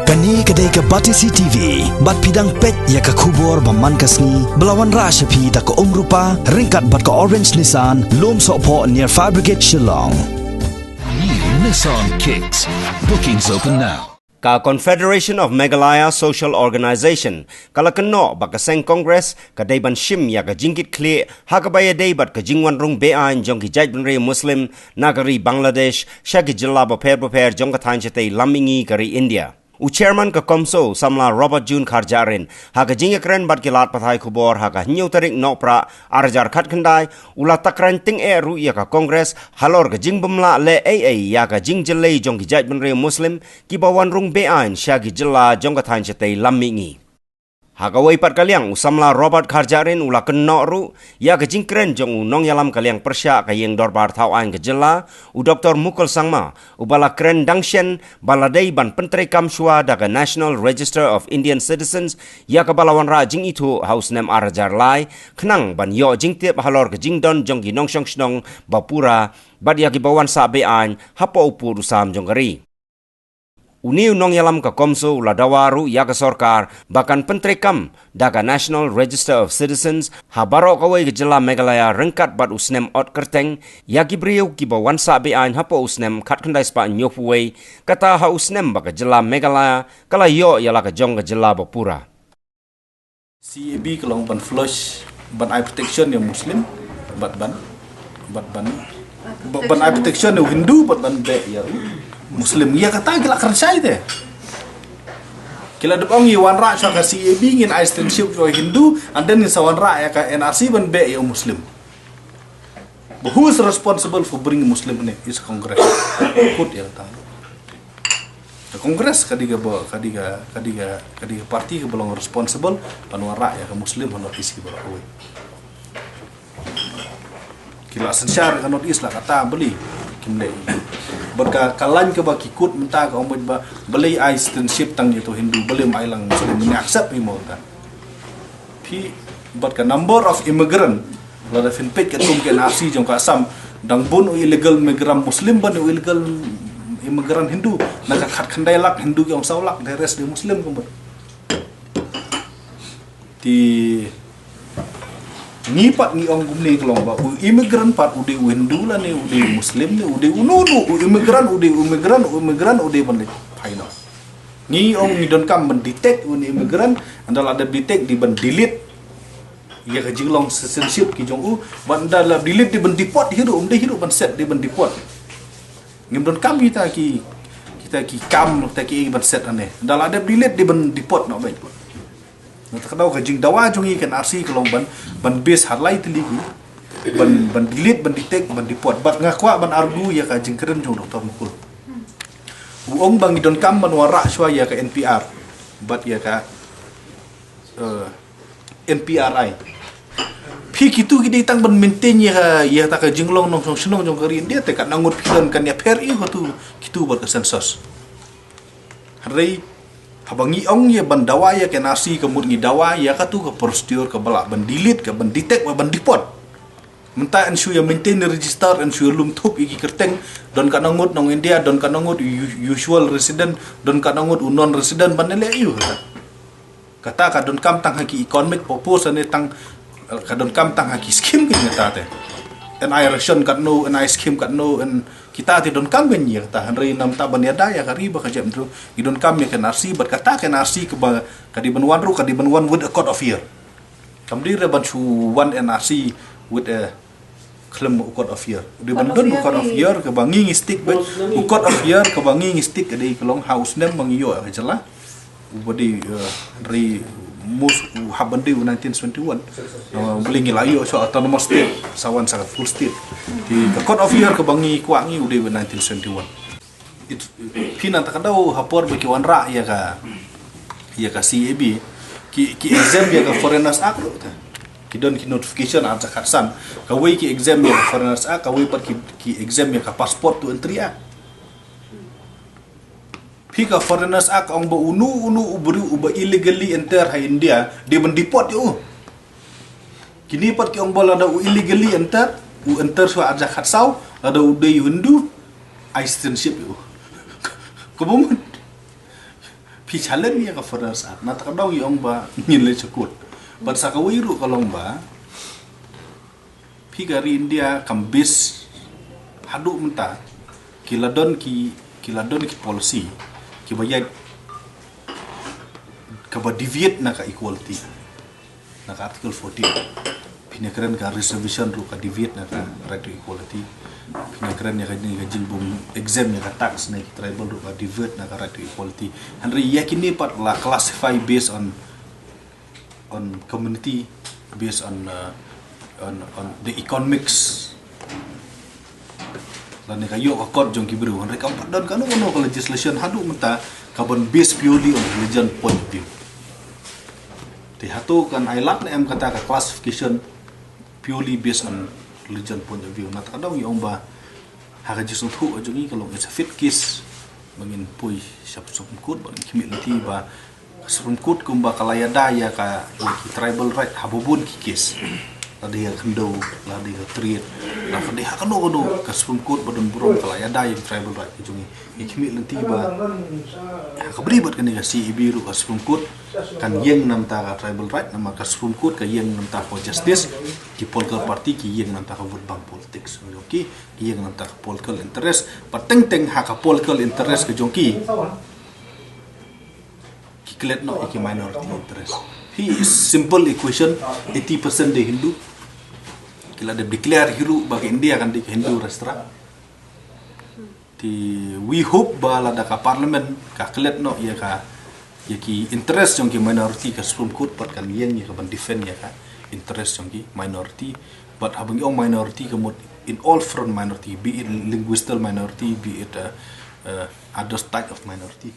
Kani kedai ke Batisi TV, bat pidang pet ya ke kubur baman kasni, belawan rasyapi da ke rupa, ringkat bat ke Orange Nissan, lom sokpo near Fire Brigade Shillong. New Nissan Kicks. Bookings open now. Ka Confederation of Meghalaya Social Organisation kala keno bakaseng Congress ka dayban shim ya ka jingkit kle hakabaya daybat ka jingwan rung bean jong ki jajbenre Muslim nagari Bangladesh shagi jilla baper jong ka thanchete lamingi kari India. U chairman ka komso samla Robert June Kharjarin haga jinga kren bat kilat pathai khubor haga nyu tarik nopra arjar khat khandai ula takran ting e ru ya ka congress halor ka jing bumla le ya ka jing jelle jong ki jajbenre Muslim ki bawan rung bean shagi jilla jong ka thanchete lamingi haga wai pat kaliang usamla Robert Kharjarin ula kenno ru ya ka jing kren jong nong yalam kaliang persya ka yeng dorbar thawan ka jilla u Dr. Mukul Sangma u bala kren dangshen baladai ban pentre kamshwa daga National Register of Indian Citizens ya ka balawan ra jing itu house nem arajar lai khnang ban yo jing tiep halor ka jing don jong gi nong shong shnong bapura bad ya ki bawan sa bean hapo upur usam jong gari Uniu nong yalam ka komso ladawaru ya ka sorkar bahkan pentrekam daga National Register of Citizens habaro kawai ke jela Meghalaya rengkat bat usnem ot kerteng ya ki briu ki bawan sa bean hapo usnem khat khandai spa nyofuwei kata ha usnem baka jela Meghalaya kala yo yala ka jong ka jela bapura CAB kalong ban flush ban eye protection yang Muslim ban eye protection yang Hindu ban be ya Muslim ya kata gila kerja itu kila depong iwan ra so ka CAB ngin extension so Hindu and then sawan ra ya ka NRC ban be ya Muslim. But who is responsible for bringing Muslim in is Congress. Put ya kata. The Congress kadiga parti ke belong responsible panwa ra ya ka Muslim honor isi ba away. Kila sensyar ka not is la kata beli kimle berka kalan ke baki kut menta ka omit ba beli citizenship tang itu Hindu beli mailang Muslim ni accept ni mo ta pi berka number of immigrant la da fin pet ka tum ke nasi jong ka sam dang bun illegal migrant Muslim ban illegal immigrant Hindu na ka khat khandai lak Hindu ke ong saulak the rest di Muslim ko ti ni pat ni ong gumni kelong ba immigrant pat ude Hindu la ni ude Muslim ni ude unudu immigrant ude bande paino ni ong ni don kam ban detect un immigrant andal ada detect di ban delete ya ka jinglong citizenship ki jong u ban dal delete di ban deport hidu hidu ban set di ban deport ngim don kam kita ki kam ta ki ban set ane dal ada delete di ban deport no baik Nakadau ka jing dawa jungi kan RC kalong ban base harlai teligi ban delete ban detect ban deport bat ngakwa ban argu ya ka jing keren jong Dr. Mukul uong bang idon kam ban wara shwa ya ka NPR bat ya ka NPRI pi kitu gidi tang ban maintain ya ta ka jinglong nong song jong kari dia te kan nangut pilan kan ya PRI ko tu kitu bat ka sensus hari habangi ong ya bandawa ya ke nasi kemud ngi dawa ya ka tu ke prosedur ke balak ban delete ke ban detect ban deport menta ensure ya maintain register ensure lum thup iki kerteng don ka nangut nong India don ka nangut usual resident don ka nangut non resident banele yu kata ka don kam tang haki economic purpose ane tang ka don kam tang haki scheme ki ngata te NI ration kat no NI scheme kat no and kita ti don kam ben ya ta hanrei nam ta ban ya da ya kari ba ka jam tu i don kam ya kan RC bat kata kan RC ke ba ka di ban wan ru ka di ban wan with a court of year kam di re ban chu one NRC with a claim court of year di ban don court of year ke bangi stick ba court of year ke bangi stick ke di kelong house nem mangiyo ka jela body re mus habandi 1921 beli ngilayo so autonomous state sawan sangat full state di court of year ke bangi kuangi udah 1921 itu pina takadau hapor bagi wanra ya ka CAB ki exam ya ka foreigners act ki don ki notification aja khasan ka wei ki exam ya foreigners act ka wei par ki exam ya ka passport to entry act Hika foreigners act ang ba unu ubri uba illegally enter ha India di ban deport yo kini pat ki ang bala da illegally enter so aja khatsau ada ude Hindu citizenship yo kubum pi challenge ya ka further saat na tak daw yung ba nilai cekut but sa kawiru kalong ba pi gari India kambis hadu menta kiladon ki policy ki bayad ka ba deviate na ka equality na ka article 14 pinakeren ka reservation ru ka deviate na ka right to equality pinakeren ya ka jilbum exam ya ka tax na tribal ru ka deviate na ka right to equality andre yakini pat la classify based on community based on the economics lan ka yo ka kod jong kibru andre ka dan kanu ka legislation hadu menta ka bon based purely on religion point of view ti hatu kan ailat na em kata ka classification purely based on religion point of view na takadaw yung ba haka jisung thu ajongi kalau it's a fit case bangin pui siap Supreme Court bangin community ba Supreme Court kumba kalayada ya ka tribal right habubun ki case tadi ya kendo ladi ya treat na fadi haka no ka Supreme Court badon burong kalayada yang tribal right ajongi community ba haka beribad kan ya si ibiru ka Supreme Court kan yang nam ta tribal right nama ka Supreme Court ka yang nam ta for justice ki political party ki yang nam ta vote bank politics okay ki yang nam ta political interest pateng ha ka political interest ke jongki ki klet no ki minority interest he is simple equation 80% de Hindu kila de declare hiru bagi India kan di Hindu restra ti we hope bala da ka parliament ka klet no ya ka yaki interest yang ki minority ka Supreme Court pat kan yang ka ban defend ya ka interest yang ki minority but habang yung minority kamot in all front minority be it linguistic minority be it other type of minority